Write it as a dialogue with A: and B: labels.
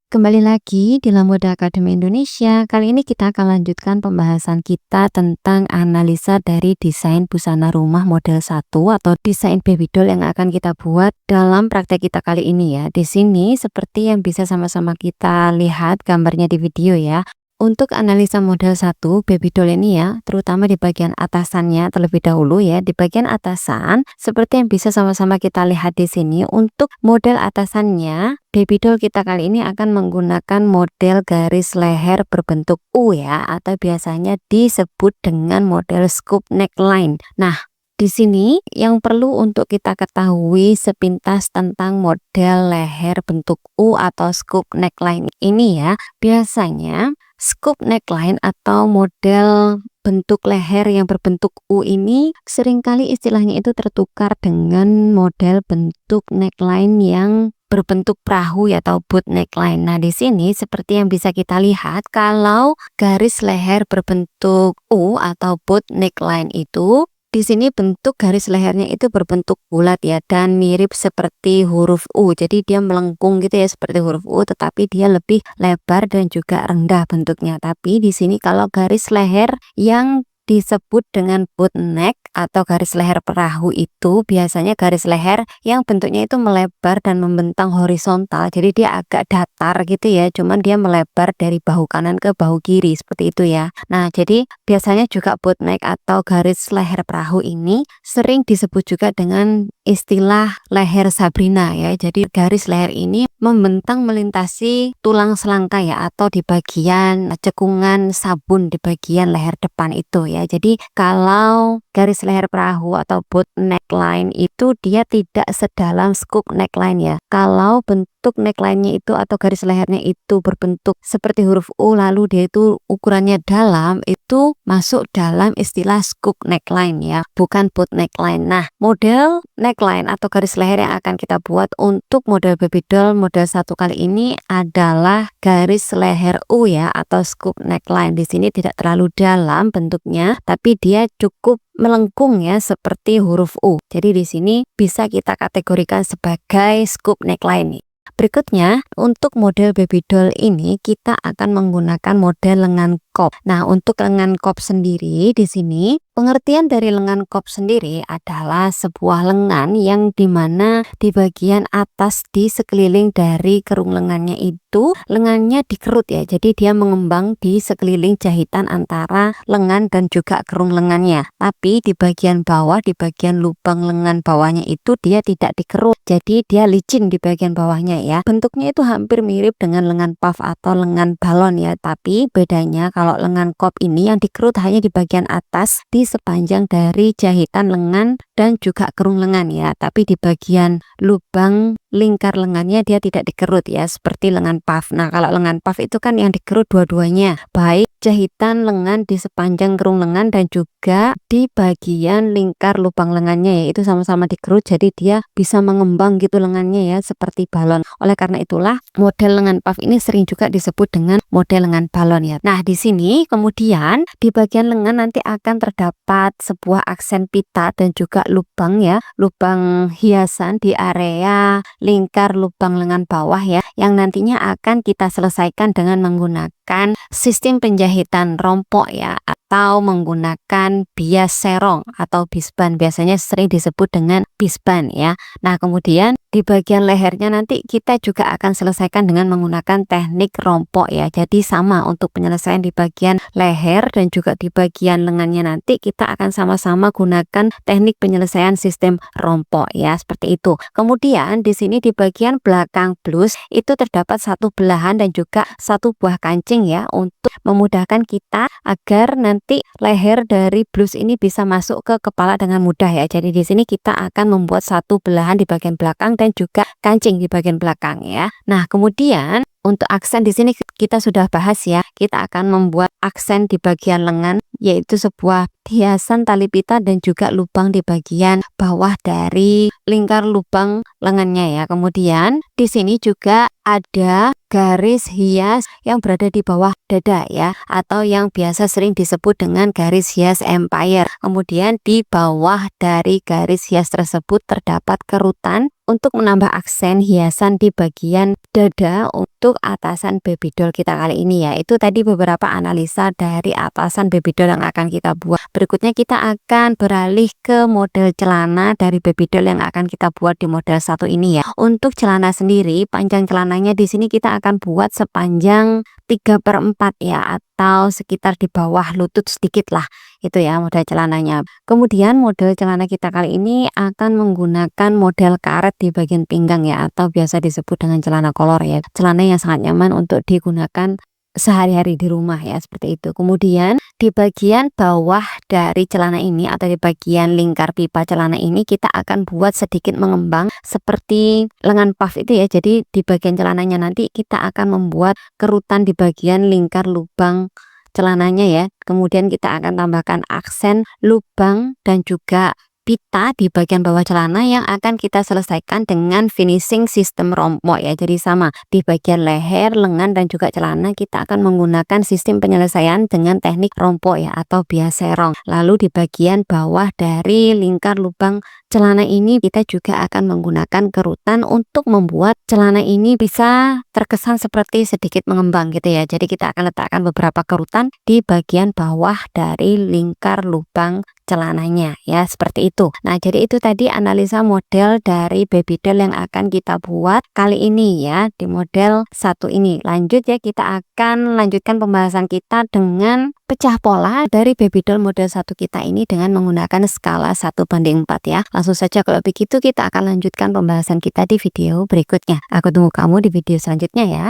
A: Kembali lagi di Lamoda Academy Indonesia. Kali ini kita akan lanjutkan pembahasan kita tentang analisa dari desain busana rumah model 1 atau desain baby doll yang akan kita buat dalam praktek kita kali ini ya. Di sini seperti yang bisa sama-sama kita lihat gambarnya di video ya. Untuk analisa model 1 baby doll ini ya, terutama di bagian atasannya terlebih dahulu ya. Di bagian atasan seperti yang bisa sama-sama kita lihat di sini, untuk model atasannya baby doll kita kali ini akan menggunakan model garis leher berbentuk U ya, atau biasanya disebut dengan model scoop neckline. Nah, di sini yang perlu untuk kita ketahui sepintas tentang model leher bentuk U atau scoop neckline ini ya, biasanya scoop neckline atau model bentuk leher yang berbentuk U ini seringkali istilahnya itu tertukar dengan model bentuk neckline yang berbentuk perahu ya, atau boot neckline. Nah, di sini seperti yang bisa kita lihat, kalau garis leher berbentuk U atau boot neckline itu di sini bentuk garis lehernya itu berbentuk bulat ya, dan mirip seperti huruf U. Jadi dia melengkung gitu ya, seperti huruf U, tetapi dia lebih lebar dan juga rendah bentuknya. Tapi di sini kalau garis leher yang disebut dengan boot neck atau garis leher perahu itu biasanya garis leher yang bentuknya itu melebar dan membentang horizontal. Jadi dia agak datar gitu ya, cuman dia melebar dari bahu kanan ke bahu kiri seperti itu ya. Nah, jadi biasanya juga boot neck atau garis leher perahu ini sering disebut juga dengan istilah leher Sabrina ya. Jadi garis leher ini membentang melintasi tulang selangka ya, atau di bagian cekungan sabun di bagian leher depan itu ya. Jadi kalau garis leher perahu atau boot neckline itu dia tidak sedalam scoop neckline ya. Kalau bentuk neckline-nya itu atau garis lehernya itu berbentuk seperti huruf U lalu dia itu ukurannya dalam, itu masuk dalam istilah scoop neckline ya, bukan boot neckline. Nah, model neckline atau garis leher yang akan kita buat untuk model baby doll model 1 kali ini adalah garis leher U ya, atau scoop neckline. Di sini tidak terlalu dalam bentuknya, tapi dia cukup melengkung ya, seperti huruf U. Jadi di sini bisa kita kategorikan sebagai scoop neckline. Berikutnya, untuk model baby doll ini kita akan menggunakan model lengan kop. Nah, untuk lengan kop sendiri di sini pengertian dari lengan kop sendiri adalah sebuah lengan yang dimana di bagian atas di sekeliling dari kerung lengannya itu lengannya dikerut ya. Jadi dia mengembang di sekeliling jahitan antara lengan dan juga kerung lengannya. Tapi di bagian bawah, di bagian lubang lengan bawahnya itu dia tidak dikerut. Jadi dia licin di bagian bawahnya ya. Bentuknya itu hampir mirip dengan lengan puff atau lengan balon ya. Tapi bedanya kalau lengan kop ini yang dikerut hanya di bagian atas di sepanjang dari jahitan lengan dan juga kerung lengan ya. Tapi di bagian lubang lingkar lengannya dia tidak dikerut ya, seperti lengan puff. Nah, kalau lengan puff itu kan yang dikerut dua-duanya, baik jahitan lengan di sepanjang kerung lengan dan juga di bagian lingkar lubang lengannya ya, itu sama-sama dikerut. Jadi dia bisa mengembang gitu lengannya ya, seperti balon. Oleh karena itulah model lengan puff ini sering juga disebut dengan model lengan balon ya. Nah, di sini kemudian di bagian lengan nanti akan terdapat sebuah aksen pita dan juga lubang ya, lubang hiasan di area lingkar lubang lengan bawah ya, yang nantinya akan kita selesaikan dengan menggunakan sistem penjahitan rompok ya, atau menggunakan bias serong atau bisban, biasanya sering disebut dengan bisban ya. Nah, kemudian di bagian lehernya nanti kita juga akan selesaikan dengan menggunakan teknik rompok ya. Jadi sama untuk penyelesaian di bagian leher dan juga di bagian lengannya nanti kita akan sama-sama gunakan teknik penyelesaian sistem rompok ya, seperti itu. Kemudian di sini di bagian belakang blus itu terdapat satu belahan dan juga satu buah kancing ya, untuk memudahkan kita agar nanti leher dari blus ini bisa masuk ke kepala dengan mudah ya. Jadi di sini kita akan membuat satu belahan di bagian belakang dan juga kancing di bagian belakang ya. Nah, kemudian untuk aksen di sini kita sudah bahas ya. Kita akan membuat aksen di bagian lengan, yaitu sebuah hiasan tali pita dan juga lubang di bagian bawah dari lingkar lubang lengannya ya. Kemudian di sini juga ada garis hias yang berada di bawah dada ya, atau yang biasa sering disebut dengan garis hias empire. Kemudian di bawah dari garis hias tersebut terdapat kerutan untuk menambah aksen hiasan di bagian dada untuk atasan baby doll kita kali ini ya. Itu tadi beberapa analisa dari atasan baby doll yang akan kita buat. Berikutnya kita akan beralih ke model celana dari baby doll yang akan kita buat di model satu ini ya. Untuk celana sendiri, panjang celananya di sini kita akan buat sepanjang 3/4 ya, atau sekitar di bawah lutut sedikit lah. Itu ya model celananya. Kemudian model celana kita kali ini akan menggunakan model karet di bagian pinggang ya, atau biasa disebut dengan celana kolor ya. Celana yang sangat nyaman untuk digunakan sehari-hari di rumah ya, seperti itu. Kemudian di bagian bawah dari celana ini atau di bagian lingkar pipa celana ini kita akan buat sedikit mengembang seperti lengan puff itu ya. Jadi di bagian celananya nanti kita akan membuat kerutan di bagian lingkar lubang celananya ya. Kemudian kita akan tambahkan aksen lubang dan juga pita di bagian bawah celana yang akan kita selesaikan dengan finishing sistem rompok ya. Jadi sama di bagian leher, lengan dan juga celana kita akan menggunakan sistem penyelesaian dengan teknik rompok ya, atau bias serong. Lalu di bagian bawah dari lingkar lubang celana ini kita juga akan menggunakan kerutan untuk membuat celana ini bisa terkesan seperti sedikit mengembang gitu ya. Jadi kita akan letakkan beberapa kerutan di bagian bawah dari lingkar lubang celananya ya, seperti itu. Nah, jadi itu tadi analisa model dari baby doll yang akan kita buat kali ini ya, di model satu ini. Lanjut ya, kita akan lanjutkan pembahasan kita dengan pecah pola dari baby doll model satu kita ini dengan menggunakan skala 1/4 ya. Langsung saja kalau begitu kita akan lanjutkan pembahasan kita di video berikutnya. Aku tunggu kamu di video selanjutnya ya.